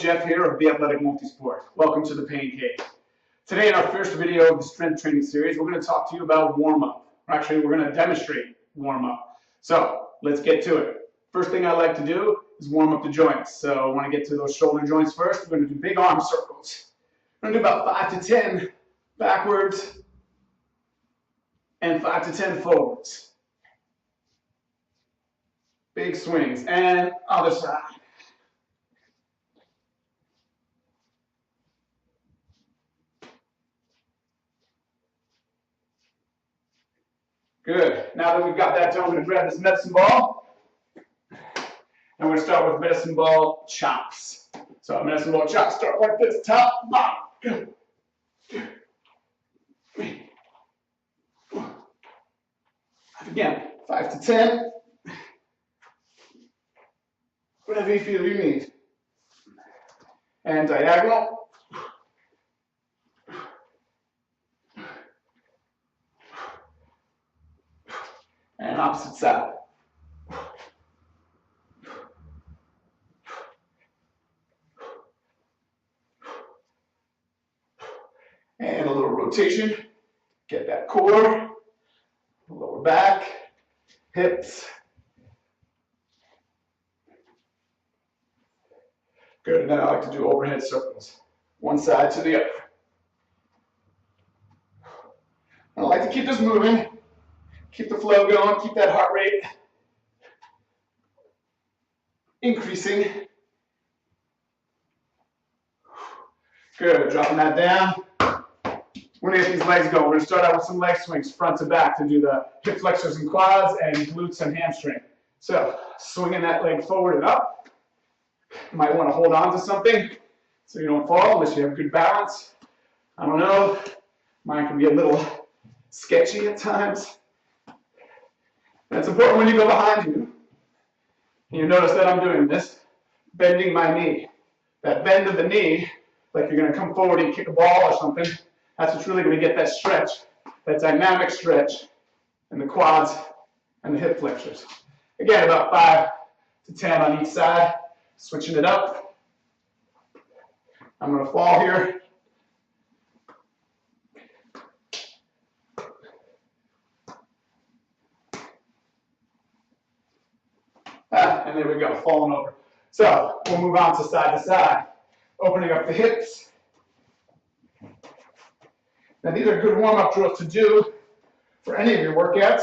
Jeff here of The Athletic Multisport. Welcome to the Pain Cave. Today in our first video of the strength training series, we're going to talk to you about warm-up. Actually, we're going to demonstrate warm-up. So let's get to it. First thing I like to do is warm up the joints. So I want to get to those shoulder joints first. We're going to do big arm circles. We're going to do about 5 to 10 backwards and 5 to 10 forwards. Big swings. And other side. Good. Now that we've got that done, I'm going to grab this medicine ball. And we're going to start with medicine ball chops. So medicine ball chops start like this, top, bottom. Again, 5 to 10. Whatever you feel you need. And diagonal. And opposite side. And a little rotation. Get that core, lower back, hips. Good, and then I like to do overhead circles. One side to the other. I like to keep this moving. Keep the flow going, keep that heart rate increasing. Good, dropping that down. We're going to get these legs going. We're going to start out with some leg swings, front to back, to do the hip flexors and quads and glutes and hamstring. So, swinging that leg forward and up. You might want to hold on to something so you don't fall unless you have good balance. I don't know. Mine can be a little sketchy at times. That's important when you go behind you. And you notice that I'm doing this, bending my knee. That bend of the knee, like you're going to come forward and kick a ball or something, that's what's really going to get that stretch, that dynamic stretch in the quads and the hip flexors. Again, about 5 to 10 on each side, switching it up. I'm going to fall here. And there we go, falling over. So we'll move on to side, opening up the hips. Now these are good warm-up drills to do for any of your workouts.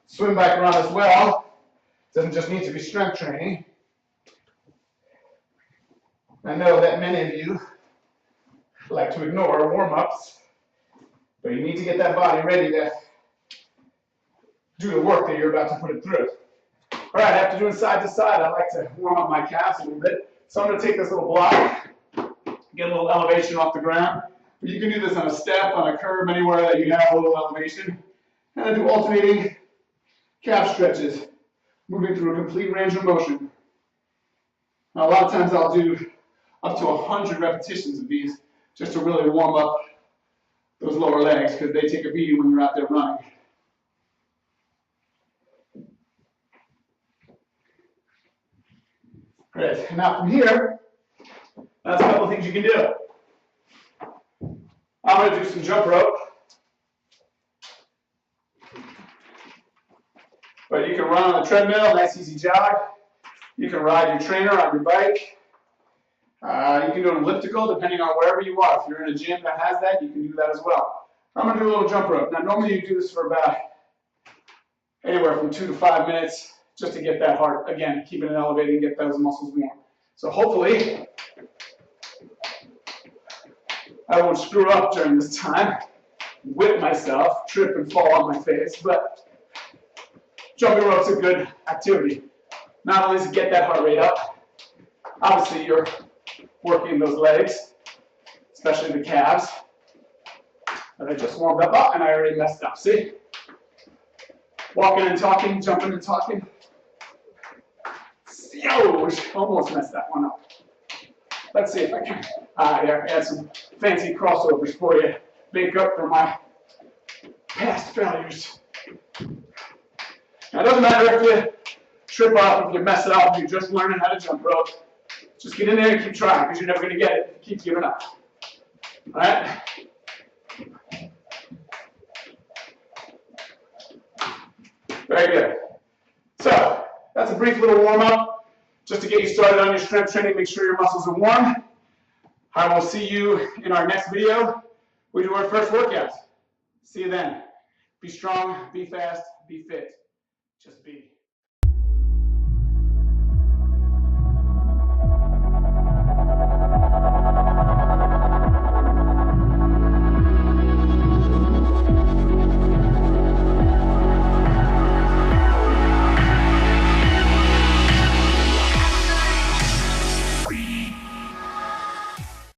Swim back around as well. Doesn't just need to be strength training. I know that many of you like to ignore warm-ups, but you need to get that body ready to do the work that you're about to put it through. All right, after doing side to side, I like to warm up my calves a little bit. So I'm going to take this little block, get a little elevation off the ground. But you can do this on a step, on a curb, anywhere that you have a little elevation. And I do alternating calf stretches, moving through a complete range of motion. Now, a lot of times I'll do up to 100 repetitions of these just to really warm up those lower legs because they take a beating when you're out there running. Great. And now from here, that's a couple of things you can do. I'm going to do some jump rope. But you can run on the treadmill, nice easy jog. You can ride your trainer on your bike. You can do an elliptical depending on wherever you are. If you're in a gym that has that, you can do that as well. I'm going to do a little jump rope. Now normally you do this for about anywhere from 2 to 5 minutes just to get that heart, again, keeping it elevated and get those muscles warm. So hopefully I won't screw up during this time, whip myself, trip and fall on my face, but jumping rope's a good activity. Not only to get that heart rate up, obviously you're working those legs, especially the calves, that I just warmed up, and I already messed up, see? Walking and talking, jumping and talking. Yo, almost messed that one up. Let's see if I can add some fancy crossovers for you. Make up for my past failures. Now, it doesn't matter if you trip up, if you mess it up, if you're just learning how to jump rope. Just get in there and keep trying, because you're never going to get it. Keep giving up. All right? Very good. So, that's a brief little warm-up, just to get you started on your strength training. Make sure your muscles are warm. I will see you in our next video. We do our first workout. See you then. Be strong, be fast, be fit. Just be.